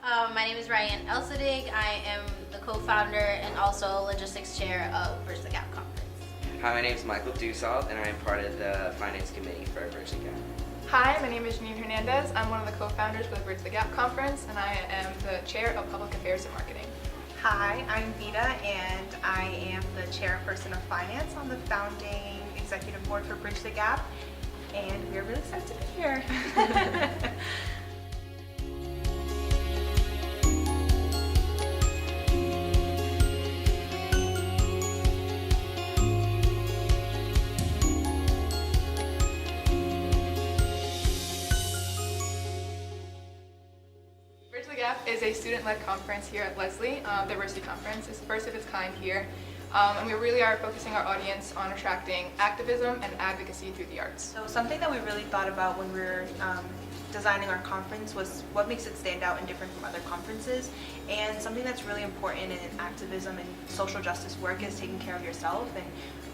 My name is Ryan Elsadig. I am the co-founder and also logistics chair of Bridge the Gap Conference. Hi, my name is Michael Dussault, and I am part of the finance committee for Bridge the Gap. Hi, my name is Janine Hernandez. I'm one of the co-founders for the Bridge the Gap Conference, and I am the chair of public affairs and marketing. Hi, I'm Vita, and I am the chairperson of finance on the founding executive board for Bridge the Gap, and we're really excited to be here. Bridge the Gap is a student-led conference here at Lesley. Diversity Conference. It's the first of its kind here. And we really are focusing our audience on attracting activism and advocacy through the arts. So something that we really thought about when we were designing our conference was what makes it stand out and different from other conferences. And something that's really important in activism and social justice work is taking care of yourself and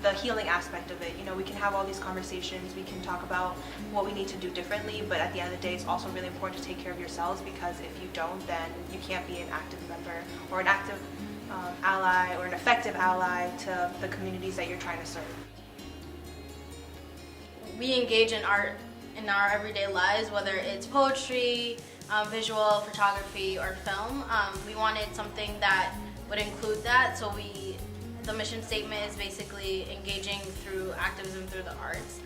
the healing aspect of it. You know, we can have all these conversations, we can talk about what we need to do differently, but at the end of the day, it's also really important to take care of yourselves, because if you don't, then you can't be an active member or an active ally or an effective ally to the communities that you're trying to serve. We engage in art in our everyday lives, whether it's poetry, visual, photography, or film. We wanted something that would include that, so the mission statement is basically engaging through activism through the arts.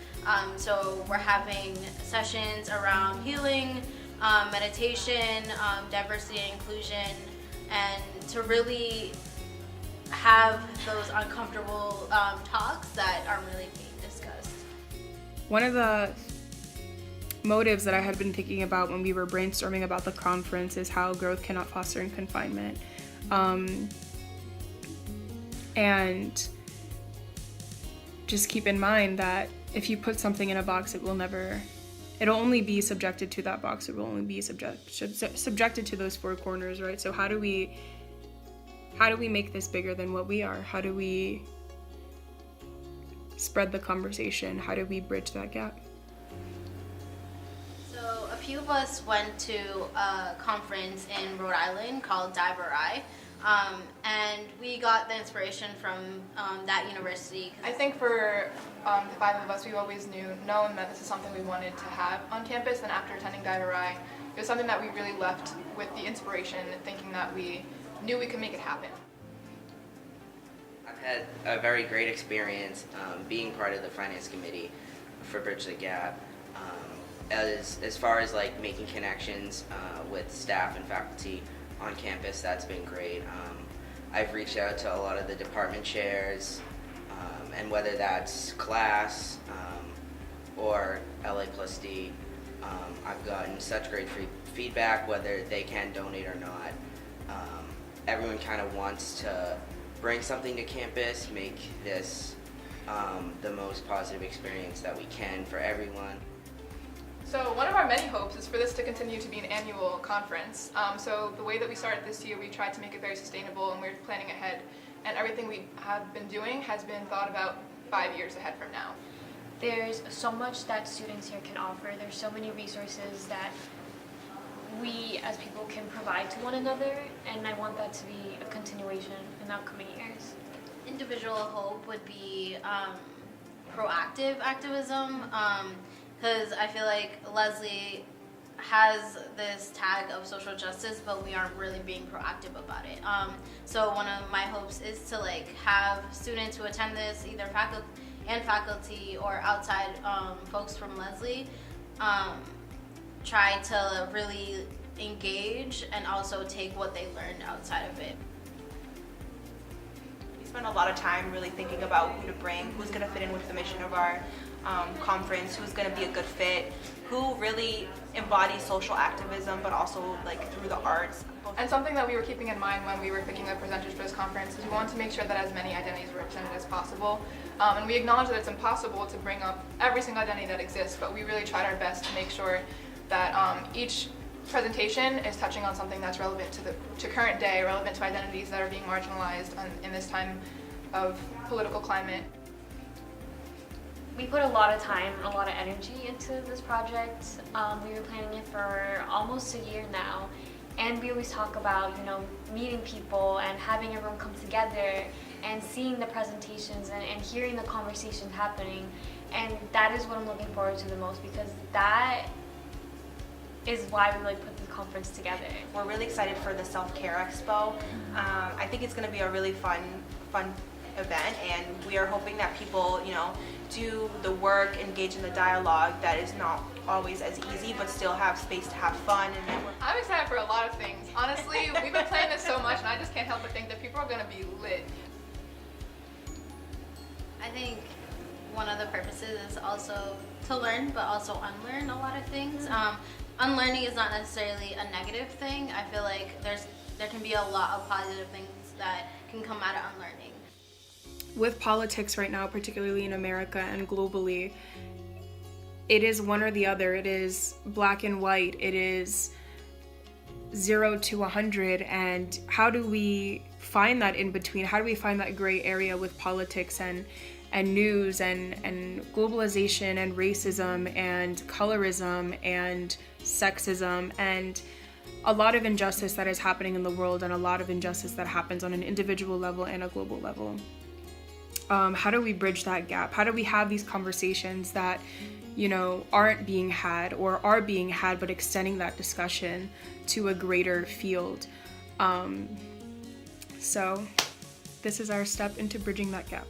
So we're having sessions around healing, meditation, diversity and inclusion, and to really have those uncomfortable talks that are really being discussed. One of the motives that I had been thinking about when we were brainstorming about the conference is how growth cannot foster in confinement. And just keep in mind that if you put something in a box, it'll only be subjected to that box. It will only be subjected to those four corners, right? So how do we make this bigger than what we are? How do we spread the conversation? How do we bridge that gap? So a few of us went to a conference in Rhode Island called Dive-A-Rye, and we got the inspiration from that university. I think for the five of us, we've always known that this is something we wanted to have on campus, and after attending Dive-A-Rye, it was something that we really left with the inspiration, thinking that we knew we could make it happen. I've had a very great experience being part of the finance committee for Bridge the Gap. As far as like making connections with staff and faculty on campus, that's been great. I've reached out to a lot of the department chairs, and whether that's class or LA plus D, I've gotten such great feedback, whether they can donate or not. Everyone kind of wants to bring something to campus, make this the most positive experience that we can for everyone. So one of our many hopes is for this to continue to be an annual conference. So the way that we started this year, we tried to make it very sustainable, and we're planning ahead. And everything we have been doing has been thought about 5 years ahead from now. There's so much that students here can offer. There's so many resources that we as people can provide to one another, and I want that to be a continuation in the upcoming years. Individual hope would be proactive activism, because I feel like Lesley has this tag of social justice, but we aren't really being proactive about it. So one of my hopes is to have students who attend this, either faculty or outside folks from Lesley, try to really engage and also take what they learned outside of it. We spend a lot of time really thinking about who to bring, who's going to fit in with the mission of our conference, who's going to be a good fit, who really embodies social activism, but also through the arts. And something that we were keeping in mind when we were picking the presenters for this conference is we want to make sure that as many identities are represented as possible. And we acknowledge that it's impossible to bring up every single identity that exists, but we really tried our best to make sure that each presentation is touching on something that's relevant to current day, relevant to identities that are being marginalized in this time of political climate. We put a lot of time and a lot of energy into this project. We were planning it for almost a year now, and And we always talk about, meeting people and having everyone come together and seeing the presentations and hearing the conversations happening. And that is what I'm looking forward to the most, because that is why we really put the conference together. We're really excited for the Self-Care Expo. I think it's going to be a really fun event, and we are hoping that people, do the work, engage in the dialogue that is not always as easy, but still have space to have fun and network. I'm excited for a lot of things. Honestly, we've been playing this so much, and I just can't help but think that people are going to be lit. I think one of the purposes is also to learn, but also unlearn a lot of things. Unlearning is not necessarily a negative thing. I feel like there can be a lot of positive things that can come out of unlearning. With politics right now, particularly in America and globally, it is one or the other. It is black and white. It is 0 to 100. And how do we find that in between? How do we find that gray area with politics and news and globalization and racism and colorism and sexism and a lot of injustice that is happening in the world, and a lot of injustice that happens on an individual level and a global level? How do we bridge that gap? How do we have these conversations that, aren't being had or are being had, but extending that discussion to a greater field? So this is our step into bridging that gap.